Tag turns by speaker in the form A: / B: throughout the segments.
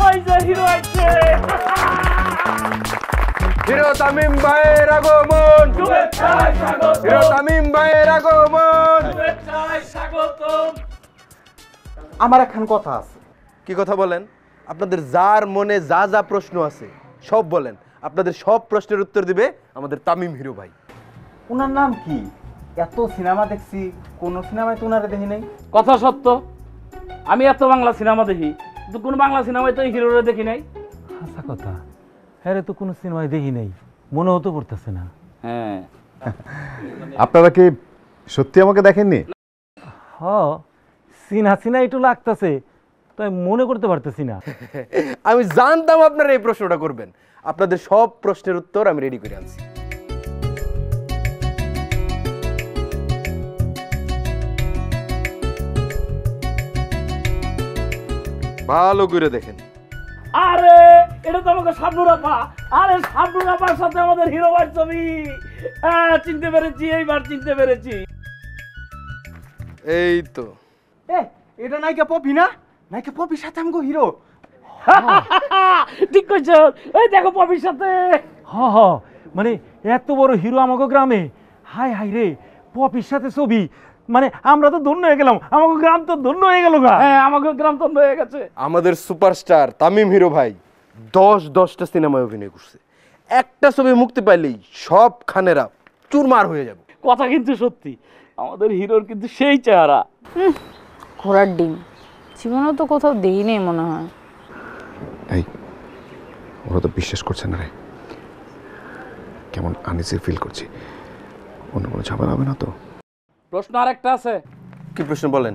A: ওই যে হিরো আইছে।
B: হিরো তামিম ভাইয়ের আগমন,
A: শুভেচ্ছায় স্বাগত,
B: হিরো তামিম ভাইয়ের আগমন।
A: শুভেচ্ছায় স্বাগতম।
C: আমার এখন কথা আছে।
B: কি কথা বলেন? আপনাদের যার মনে যা যা প্রশ্ন আছে সব বলেন। আপনাদের সব প্রশ্নের উত্তর দিবে আমাদের তামিম হিরো ভাই।
C: ওনার নাম কি? এত সিনেমা দেখছি, কোন সিনেমায় তো ওনারে দেখি নাই।
A: কথা সত্য, আমি এত বাংলা সিনেমা দেখি কিন্তু কোন বাংলা সিনেমায় তো হিরোরে দেখি নাই।
D: আচ্ছা কথা, হ্যাঁ তো কোনো সিনেমায় দেখি নাই, মনে হতে পড়তেছে না।
A: হ্যাঁ,
E: আপনারা কি সত্যি আমাকে দেখেননি?
D: হ, সিনা সিনা একটু লাগতেছে, তাই মনে করতে পারতেছি না।
B: আমি জানতাম আপনারা এই প্রশ্নটা করবেন। আপনাদের সব প্রশ্নের উত্তর আমি রেডি করে আনছি। ভালো করে দেখেন।
A: আরে এটা তো আমাকে শাবনুর আপা। আরে শাবনুর আপার সাথে আমাদের হিরো ভাই ছবি। হ্যাঁ, চিনতে পেরেছি, এইবার চিনতে পেরেছি।
B: এই তো
C: এ, এটা নায়িকা পপি না? নায়িকা পপির সাথে আমগো হিরো।
A: ঠিক কইছ, এই দেখো পপির সাথে।
D: হ হ, মানে এত বড় হিরো আমাকে গ্রামে, হাই হাই রে, পপির সাথে ছবি, মানে আমরা তো ধন্য হয়ে গেলাম, আমাকে গ্রাম তো ধন্য হয়ে গেল গা।
A: হ্যাঁ, আমাকে গ্রাম তন্ন হয়ে গেছে।
B: আমাদের সুপারস্টার তামিম হিরো ভাই 10টা সিনেমায় অভিনয় করছে। একটা ছবি মুক্তি পাইলেই সব খানেরা চুরমার হয়ে যাবে।
A: কথা কিন্তু সত্যি, আমাদের হিরোর কিন্তু সেই চেহারা।
F: ঘোড়ার ডিম জীবনেও তো কোথাও দেই নেই মনে হয়।
E: এই, ওরা তো বিশ্বাস করছে না রে। কেমন আনইজি ফিল করছি। অন্য কোনো ঝামেলা হবে না তো?
A: প্রশ্ন আরেকটা আছে।
B: কি প্রশ্ন বলেন?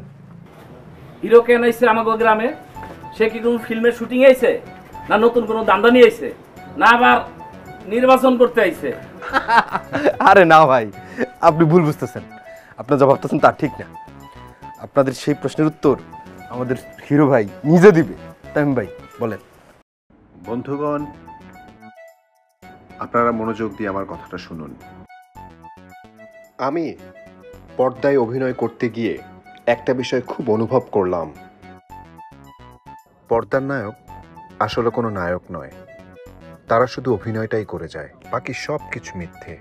A: হিরো কেন আইছে আমাকে গ্রামে? সে কি কোন ফিল্মের শুটিং আইছে, না নতুন কোনো দান্দা নিয়ে আইছে, না আবার নির্বাচন করতে আইছে?
B: আরে না ভাই, আপনি ভুল বুঝতেছেন। আপনার যা ভাবতেছেন তা ঠিক না। আপনাদের সেই প্রশ্নের উত্তর আমাদের হিরো ভাই নিজে দিবে। তামিম ভাই বলেন।
E: বন্ধুগণ, আপনারা মনোযোগ দিয়ে আমার কথাটা শুনুন। আমি পর্দায় অভিনয় করতে গিয়ে একটা বিষয় খুব অনুভব করলাম। পর্দার নায়ক আসলে কোনো নায়ক নয়, তারা শুধু অভিনয়টাই করে যায়, বাকি সব কিছু মিথ্যে।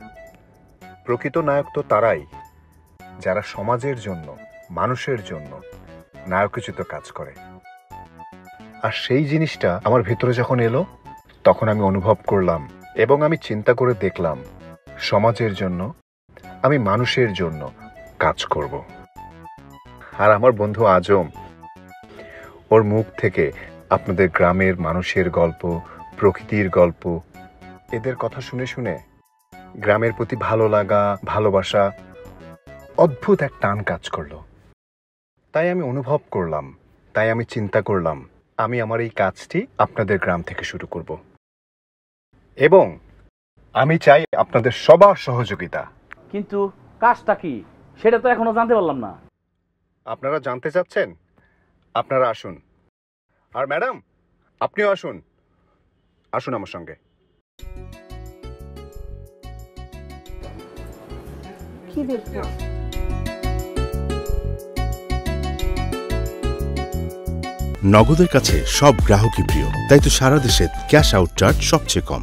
E: প্রকৃত নায়ক তো তারাই যারা সমাজের জন্য, মানুষের জন্য নায়কোচিত কাজ করে। আর সেই জিনিসটা আমার ভেতরে যখন এলো, তখন আমি অনুভব করলাম এবং আমি চিন্তা করে দেখলাম, সমাজের জন্য, আমি মানুষের জন্য কাজ করব। আর আমার বন্ধু আজম, ওর মুখ থেকে আপনাদের গ্রামের মানুষের গল্প, প্রকৃতির গল্প, এদের কথা শুনে শুনে গ্রামের প্রতি ভালো লাগা, ভালোবাসা, অদ্ভুত এক টান কাজ করলো। তাই আমি অনুভব করলাম, তাই আমি চিন্তা করলাম, আমি আমার এই কাজটি আপনাদের গ্রাম থেকে শুরু করব এবং আমি চাই আপনাদের সবার সহযোগিতা।
A: কিন্তু কাজটা কি সেটা তো এখনো জানতে পারলাম না।
E: আপনারা জানতে চাচ্ছেন? আপনারা আসুন। আর ম্যাডাম, আপনিও আসুন, আসুন আমার সঙ্গে।
F: কি দেখবো?
G: নগদের কাছে সব গ্রাহকই প্রিয়, তাই তো সারা দেশে ক্যাশ আউট চার্জ সবচেয়ে কম।